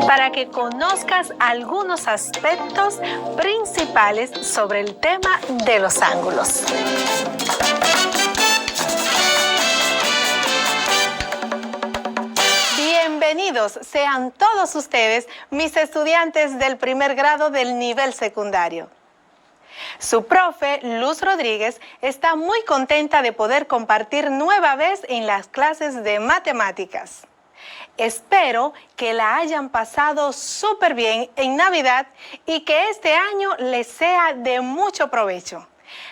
para que conozcas algunos aspectos principales sobre el tema de los ángulos. Bienvenidos sean todos ustedes, mis estudiantes del primer grado del nivel secundario. Su profe, Luz Rodríguez, está muy contenta de poder compartir nueva vez en las clases de matemáticas. Espero que la hayan pasado súper bien en Navidad y que este año les sea de mucho provecho.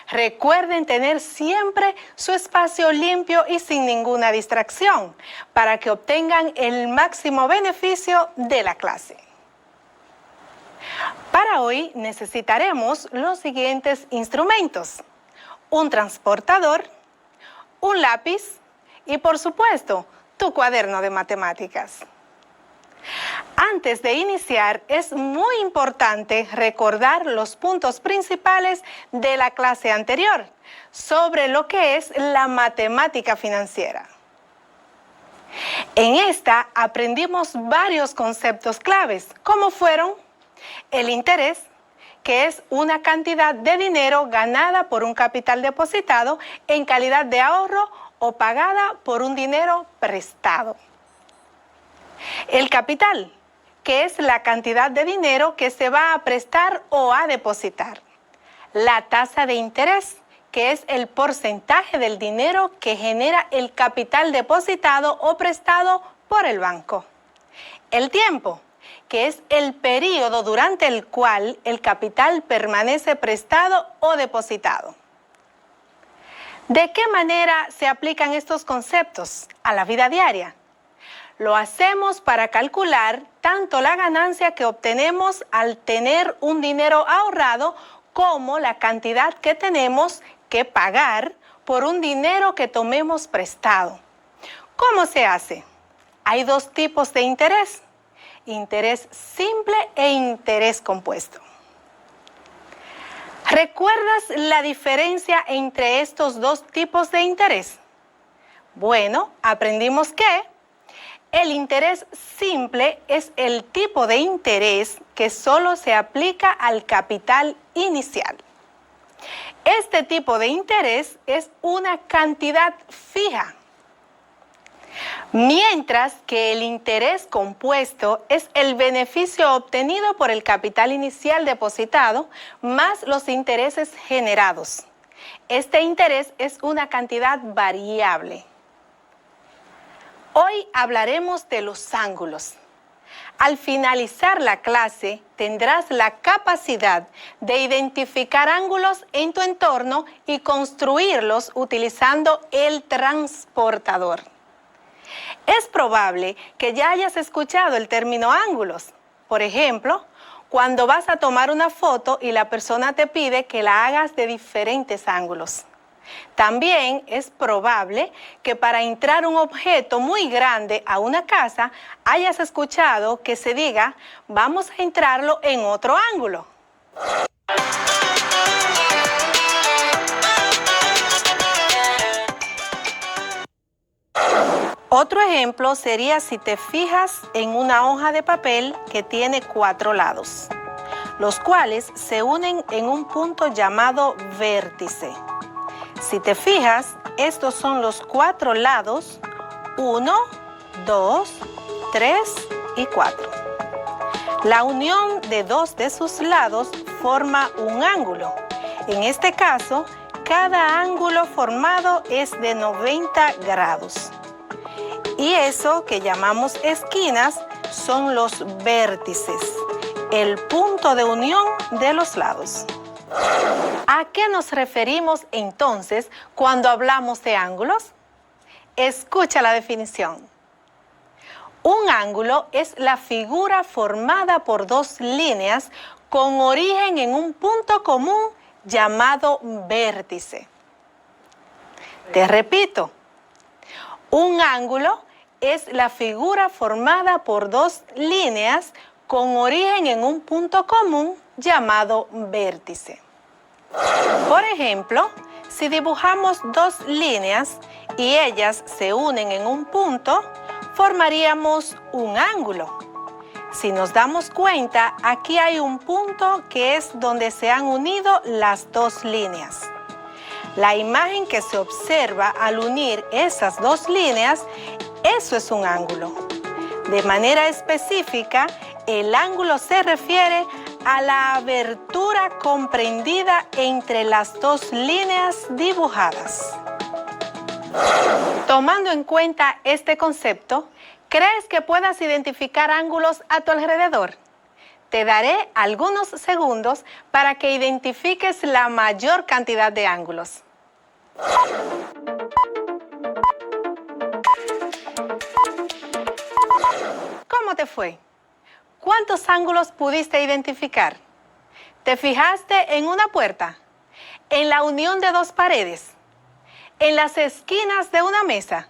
Recuerden tener siempre su espacio limpio y sin ninguna distracción para que obtengan el máximo beneficio de la clase. Para hoy necesitaremos los siguientes instrumentos: un transportador, un lápiz y, por supuesto, tu cuaderno de matemáticas. Antes de iniciar, es muy importante recordar los puntos principales de la clase anterior sobre lo que es la matemática financiera. En esta aprendimos varios conceptos claves, como fueron el interés, que es una cantidad de dinero ganada por un capital depositado en calidad de ahorro o pagada por un dinero prestado. El capital, que es la cantidad de dinero que se va a prestar o a depositar. La tasa de interés, que es el porcentaje del dinero que genera el capital depositado o prestado por el banco. El tiempo, que es el periodo durante el cual el capital permanece prestado o depositado. ¿De qué manera se aplican estos conceptos a la vida diaria? Lo hacemos para calcular tanto la ganancia que obtenemos al tener un dinero ahorrado como la cantidad que tenemos que pagar por un dinero que tomemos prestado. ¿Cómo se hace? Hay dos tipos de interés: interés simple e interés compuesto. ¿Recuerdas la diferencia entre estos dos tipos de interés? Bueno, aprendimos que el interés simple es el tipo de interés que solo se aplica al capital inicial. Este tipo de interés es una cantidad fija, mientras que el interés compuesto es el beneficio obtenido por el capital inicial depositado más los intereses generados. Este interés es una cantidad variable. Hoy hablaremos de los ángulos. Al finalizar la clase, tendrás la capacidad de identificar ángulos en tu entorno y construirlos utilizando el transportador. Es probable que ya hayas escuchado el término ángulos. Por ejemplo, cuando vas a tomar una foto y la persona te pide que la hagas de diferentes ángulos. También es probable que para entrar un objeto muy grande a una casa hayas escuchado que se diga: vamos a entrarlo en otro ángulo. Otro ejemplo sería si te fijas en una hoja de papel que tiene 4 lados, los cuales se unen en un punto llamado vértice. Si te fijas, estos son los 4 lados: 1, 2, 3 y 4. La unión de 2 de sus lados forma un ángulo. En este caso, cada ángulo formado es de 90 grados. Y eso que llamamos esquinas son los vértices, el punto de unión de los lados. ¿A qué nos referimos entonces cuando hablamos de ángulos? Escucha la definición. Un ángulo es la figura formada por 2 líneas con origen en un punto común llamado vértice. Te repito, un ángulo es la figura formada por 2 líneas con origen en un punto común llamado vértice. Por ejemplo, si dibujamos 2 líneas y ellas se unen en un punto, formaríamos un ángulo. Si nos damos cuenta, aquí hay un punto que es donde se han unido las dos líneas. La imagen que se observa al unir esas dos líneas, eso es un ángulo. De manera específica, el ángulo se refiere a la abertura comprendida entre las dos líneas dibujadas. Tomando en cuenta este concepto, ¿crees que puedas identificar ángulos a tu alrededor? Te daré algunos segundos para que identifiques la mayor cantidad de ángulos. ¿Cómo te fue? ¿Cuántos ángulos pudiste identificar? ¿Te fijaste en una puerta? ¿En la unión de dos paredes? ¿En las esquinas de una mesa?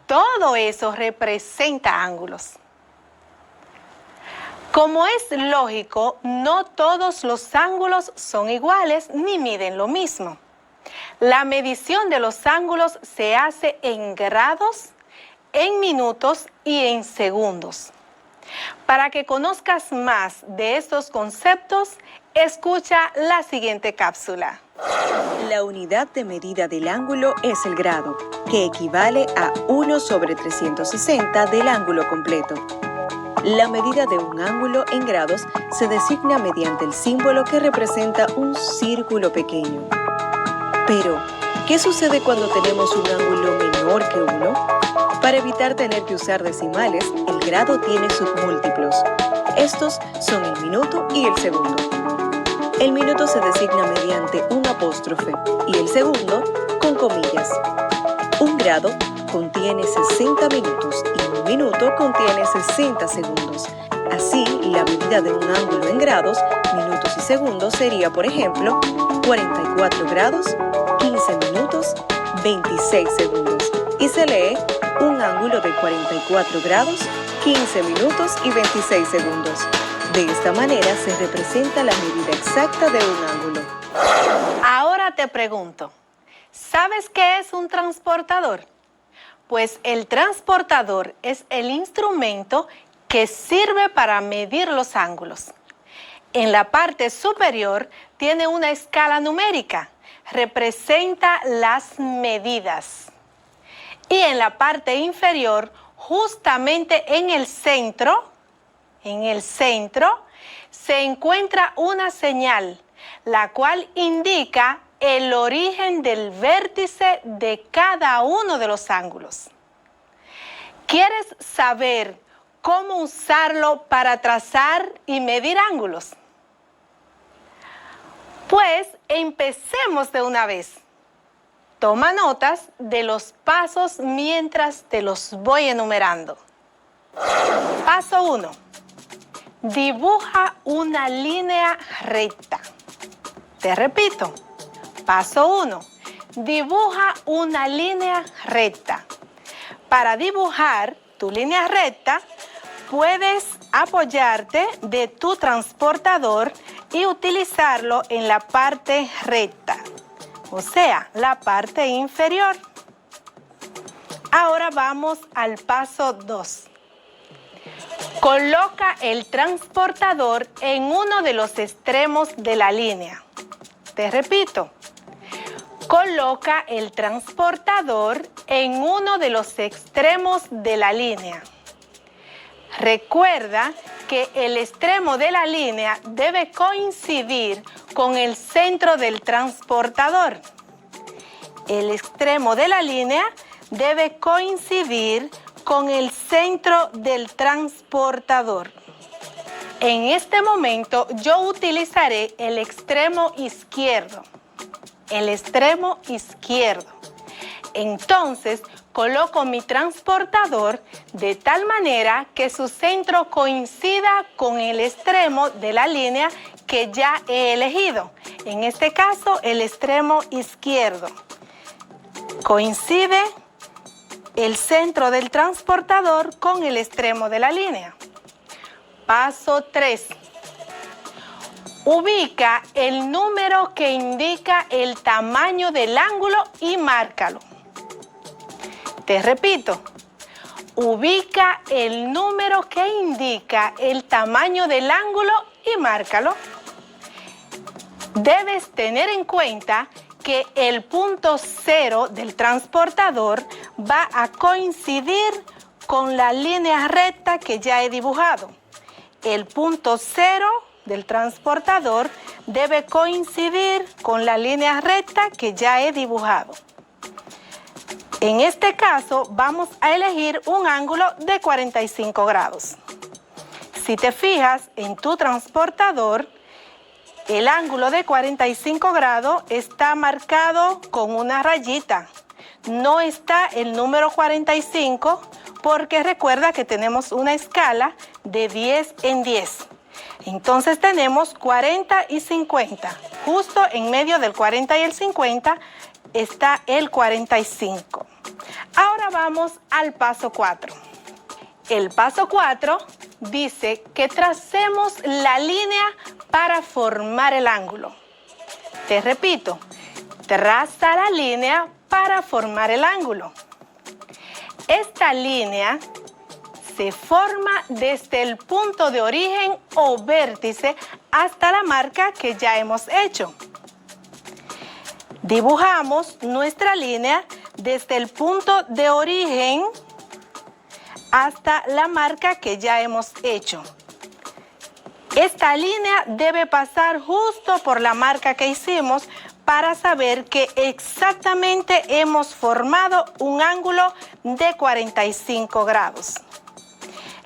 Todo eso representa ángulos. Como es lógico, no todos los ángulos son iguales ni miden lo mismo. La medición de los ángulos se hace en grados, en minutos y en segundos. Para que conozcas más de estos conceptos, escucha la siguiente cápsula. La unidad de medida del ángulo es el grado, que equivale a 1/360 del ángulo completo. La medida de un ángulo en grados se designa mediante el símbolo que representa un círculo pequeño. Pero, ¿qué sucede cuando tenemos un ángulo menor que 1? Para evitar tener que usar decimales, el grado tiene submúltiplos. Estos son el minuto y el segundo. El minuto se designa mediante un apóstrofe y el segundo con comillas. Un grado contiene 60 minutos y un minuto contiene 60 segundos. Así, la medida de un ángulo en grados, minutos y segundos sería, por ejemplo, 44 grados, 15 minutos, 26 segundos. Y se lee un ángulo de 44 grados, 15 minutos y 26 segundos. De esta manera se representa la medida exacta de un ángulo. Ahora te pregunto, ¿sabes qué es un transportador? Pues el transportador es el instrumento que sirve para medir los ángulos. En la parte superior tiene una escala numérica, representa las medidas. Y en la parte inferior, justamente en el centro, se encuentra una señal, la cual indica el origen del vértice de cada uno de los ángulos. ¿Quieres saber cómo usarlo para trazar y medir ángulos? Pues empecemos de una vez. Toma notas de los pasos mientras te los voy enumerando. Paso 1. Dibuja una línea recta. Te repito. Paso 1. Dibuja una línea recta. Para dibujar tu línea recta, puedes apoyarte de tu transportador y utilizarlo en la parte recta, o sea, la parte inferior. Ahora vamos al paso 2. Coloca el transportador en uno de los extremos de la línea. Te repito, coloca el transportador en uno de los extremos de la línea. Recuerda que el extremo de la línea debe coincidir con el centro del transportador. El extremo de la línea debe coincidir con el centro del transportador. En este momento yo utilizaré el extremo izquierdo. El extremo izquierdo. Entonces, coloco mi transportador de tal manera que su centro coincida con el extremo de la línea que ya he elegido. En este caso, el extremo izquierdo. Coincide el centro del transportador con el extremo de la línea. Paso 3. Ubica el número que indica el tamaño del ángulo y márcalo. Te repito, Ubica el número que indica el tamaño del ángulo y márcalo. Debes tener en cuenta que el punto 0 del transportador va a coincidir con la línea recta que ya he dibujado. El punto 0 del transportador debe coincidir con la línea recta que ya he dibujado. En este caso vamos a elegir un ángulo de 45 grados. Si te fijas en tu transportador, el ángulo de 45 grados está marcado con una rayita. No está el número 45 porque recuerda que tenemos una escala de 10 en 10. Entonces tenemos 40 y 50. Justo en medio del 40 y el 50 está el 45. Ahora vamos al paso 4. El paso 4 dice que tracemos la línea para formar el ángulo. Te repito, traza la línea para formar el ángulo. Esta línea se forma desde el punto de origen o vértice hasta la marca que ya hemos hecho. Dibujamos nuestra línea desde el punto de origen hasta la marca que ya hemos hecho. Esta línea debe pasar justo por la marca que hicimos para saber que exactamente hemos formado un ángulo de 45 grados.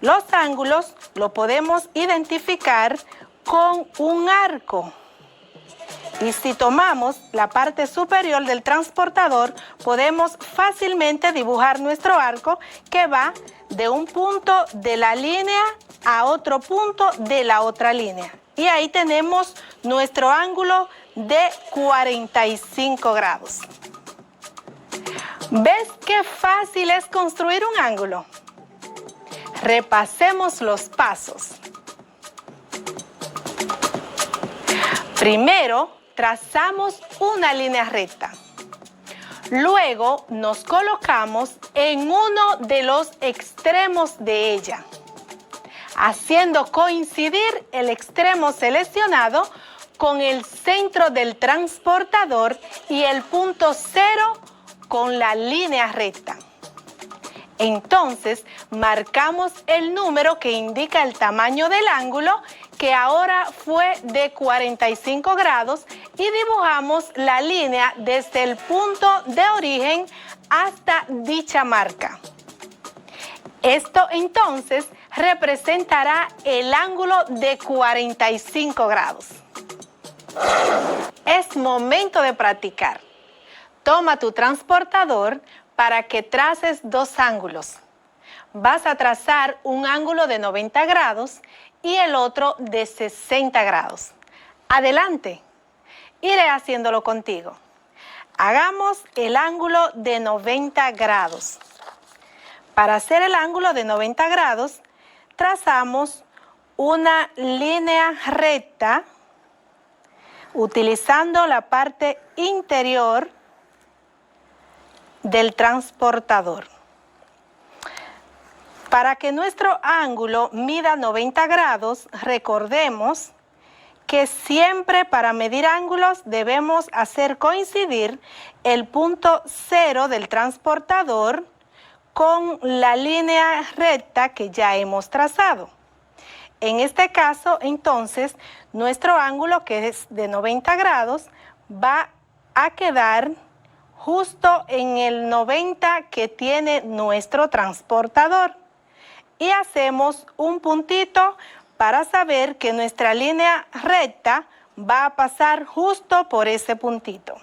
Los ángulos lo podemos identificar con un arco. Y si tomamos la parte superior del transportador, podemos fácilmente dibujar nuestro arco que va de un punto de la línea a otro punto de la otra línea. Y ahí tenemos nuestro ángulo de 45 grados. ¿Ves qué fácil es construir un ángulo? Repasemos los pasos. Primero, trazamos una línea recta. Luego nos colocamos en uno de los extremos de ella, haciendo coincidir el extremo seleccionado con el centro del transportador y el punto 0 con la línea recta. Entonces, marcamos el número que indica el tamaño del ángulo, que ahora fue de 45 grados, y dibujamos la línea desde el punto de origen hasta dicha marca. Esto entonces representará el ángulo de 45 grados. Es momento de practicar. Toma tu transportador para que traces dos ángulos. Vas a trazar un ángulo de 90 grados y el otro de 60 grados. Adelante, iré haciéndolo contigo. Hagamos el ángulo de 90 grados. Para hacer el ángulo de 90 grados, trazamos una línea recta utilizando la parte interior del transportador. Para que nuestro ángulo mida 90 grados, recordemos que siempre para medir ángulos debemos hacer coincidir el punto 0 del transportador con la línea recta que ya hemos trazado. En este caso, entonces, nuestro ángulo, que es de 90 grados, va a quedar justo en el 90 que tiene nuestro transportador. Y hacemos un puntito para saber que nuestra línea recta va a pasar justo por ese puntito.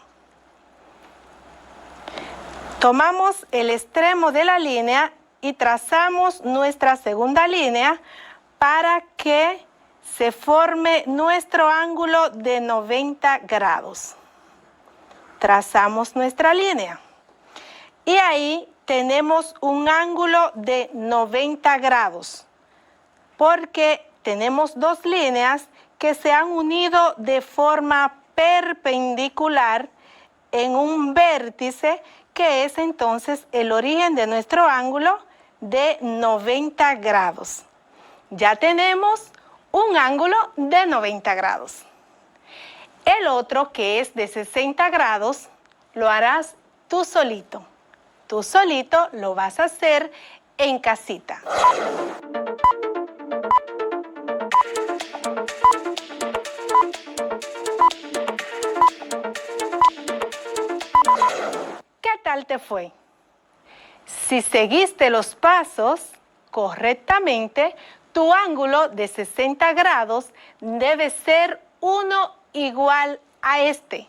Tomamos el extremo de la línea y trazamos nuestra segunda línea para que se forme nuestro ángulo de 90 grados. Trazamos nuestra línea y ahí tenemos un ángulo de 90 grados porque tenemos dos líneas que se han unido de forma perpendicular en un vértice que es entonces el origen de nuestro ángulo de 90 grados. Ya tenemos un ángulo de 90 grados. El otro, que es de 60 grados, lo harás tú solito. Tú solito lo vas a hacer en casita. ¿Qué tal te fue? Si seguiste los pasos correctamente, tu ángulo de 60 grados debe ser uno igual a este.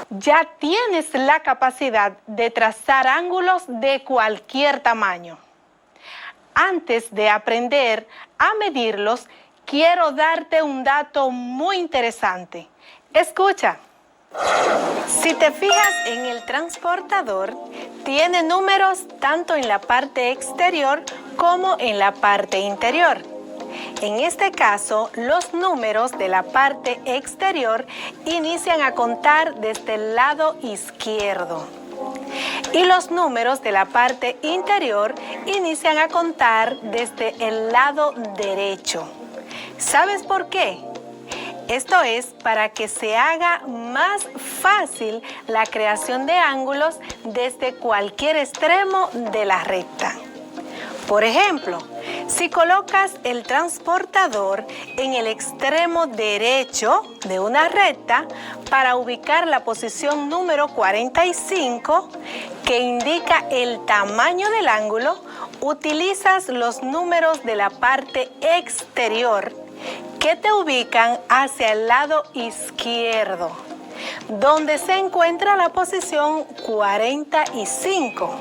Ya tienes la capacidad de trazar ángulos de cualquier tamaño. Antes de aprender a medirlos, quiero darte un dato muy interesante. Escucha. Si te fijas en el transportador, tiene números tanto en la parte exterior como en la parte interior. En este caso, los números de la parte exterior inician a contar desde el lado izquierdo. Y los números de la parte interior inician a contar desde el lado derecho. ¿Sabes por qué? Esto es para que se haga más fácil la creación de ángulos desde cualquier extremo de la recta. Por ejemplo, si colocas el transportador en el extremo derecho de una recta para ubicar la posición número 45, que indica el tamaño del ángulo, utilizas los números de la parte exterior que te ubican hacia el lado izquierdo, donde se encuentra la posición 45.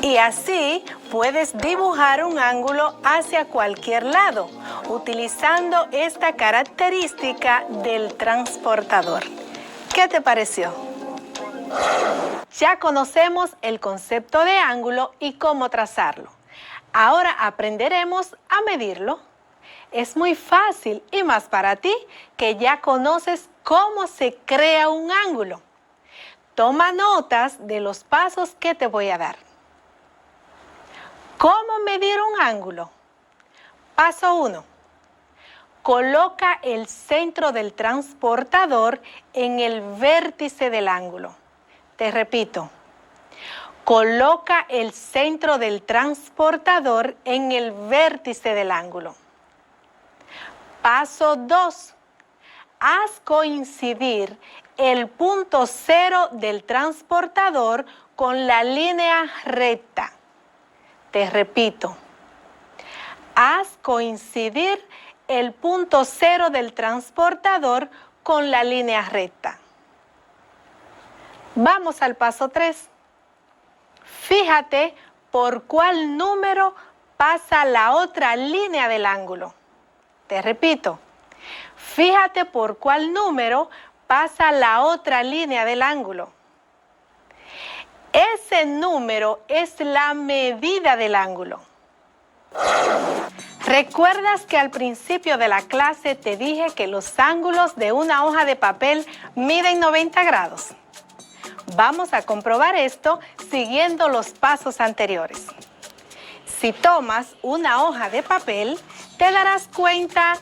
Y así puedes dibujar un ángulo hacia cualquier lado, utilizando esta característica del transportador. ¿Qué te pareció? Ya conocemos el concepto de ángulo y cómo trazarlo. Ahora aprenderemos a medirlo. Es muy fácil y más para ti que ya conoces cómo se crea un ángulo. Toma notas de los pasos que te voy a dar. ¿Cómo medir un ángulo? Paso 1. Coloca el centro del transportador en el vértice del ángulo. Te repito. Coloca el centro del transportador en el vértice del ángulo. Paso 2. Haz coincidir el punto 0 del transportador con la línea recta. Te repito, haz coincidir el punto 0 del transportador con la línea recta. Vamos al paso 3. Fíjate por cuál número pasa la otra línea del ángulo. Te repito, fíjate por cuál número pasa la otra línea del ángulo. Ese número es la medida del ángulo. ¿Recuerdas que al principio de la clase te dije que los ángulos de una hoja de papel miden 90 grados? Vamos a comprobar esto siguiendo los pasos anteriores. Si tomas una hoja de papel, te darás cuenta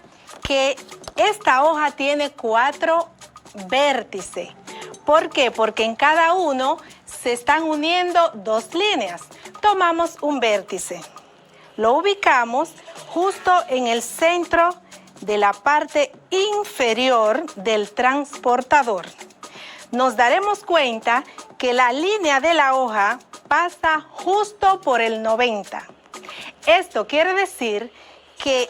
que esta hoja tiene 4 vértices. ¿Por qué? Porque en cada uno se están uniendo 2 líneas. Tomamos un vértice. Lo ubicamos justo en el centro de la parte inferior del transportador. Nos daremos cuenta que la línea de la hoja pasa justo por el 90. Esto quiere decir que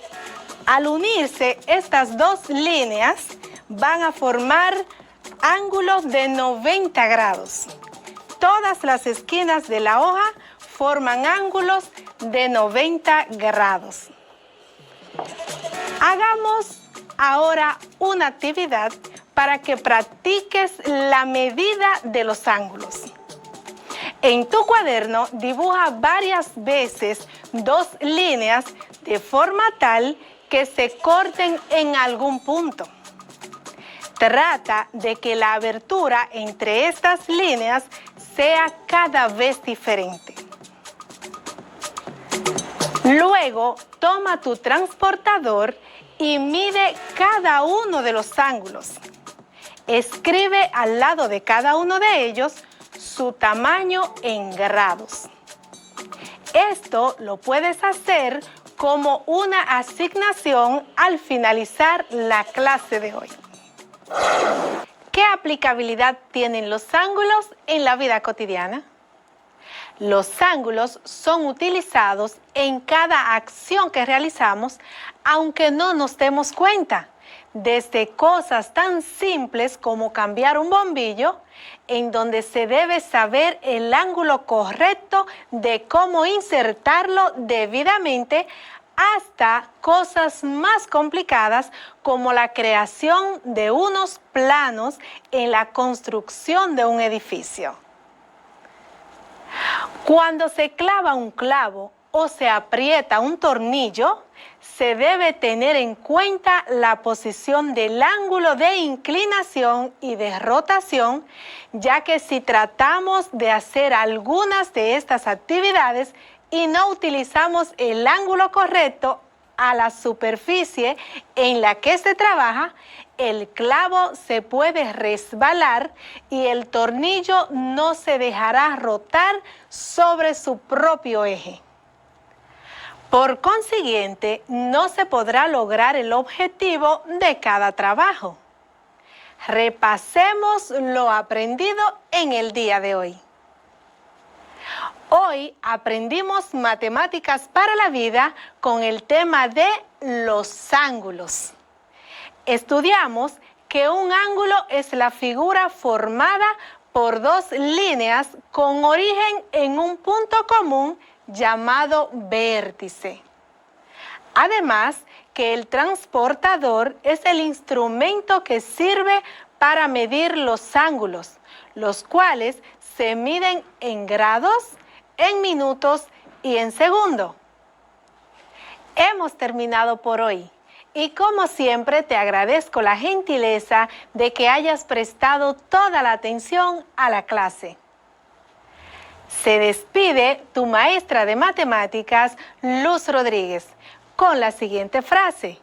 al unirse estas 2 líneas van a formar ángulos de 90 grados. Todas las esquinas de la hoja forman ángulos de 90 grados. Hagamos ahora una actividad para que practiques la medida de los ángulos. En tu cuaderno dibuja varias veces 2 líneas de forma tal que se corten en algún punto. Trata de que la abertura entre estas líneas sea cada vez diferente. Luego, toma tu transportador y mide cada uno de los ángulos. Escribe al lado de cada uno de ellos su tamaño en grados. Esto lo puedes hacer como una asignación al finalizar la clase de hoy. ¿Qué aplicabilidad tienen los ángulos en la vida cotidiana? Los ángulos son utilizados en cada acción que realizamos, aunque no nos demos cuenta. Desde cosas tan simples como cambiar un bombillo, en donde se debe saber el ángulo correcto de cómo insertarlo debidamente, hasta cosas más complicadas como la creación de unos planos en la construcción de un edificio. Cuando se clava un clavo o se aprieta un tornillo, se debe tener en cuenta la posición del ángulo de inclinación y de rotación, ya que si tratamos de hacer algunas de estas actividades y no utilizamos el ángulo correcto a la superficie en la que se trabaja, el clavo se puede resbalar y el tornillo no se dejará rotar sobre su propio eje. Por consiguiente, no se podrá lograr el objetivo de cada trabajo. Repasemos lo aprendido en el día de hoy. Hoy aprendimos matemáticas para la vida con el tema de los ángulos. Estudiamos que un ángulo es la figura formada por dos líneas con origen en un punto común llamado vértice. Además, que el transportador es el instrumento que sirve para medir los ángulos, los cuales se miden en grados, en minutos y en segundo. Hemos terminado por hoy y como siempre te agradezco la gentileza de que hayas prestado toda la atención a la clase. Se despide tu maestra de matemáticas, Luz Rodríguez, con la siguiente frase: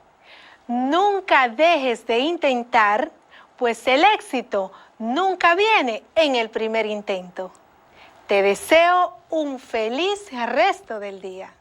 nunca dejes de intentar, pues el éxito nunca viene en el primer intento. Te deseo un feliz resto del día.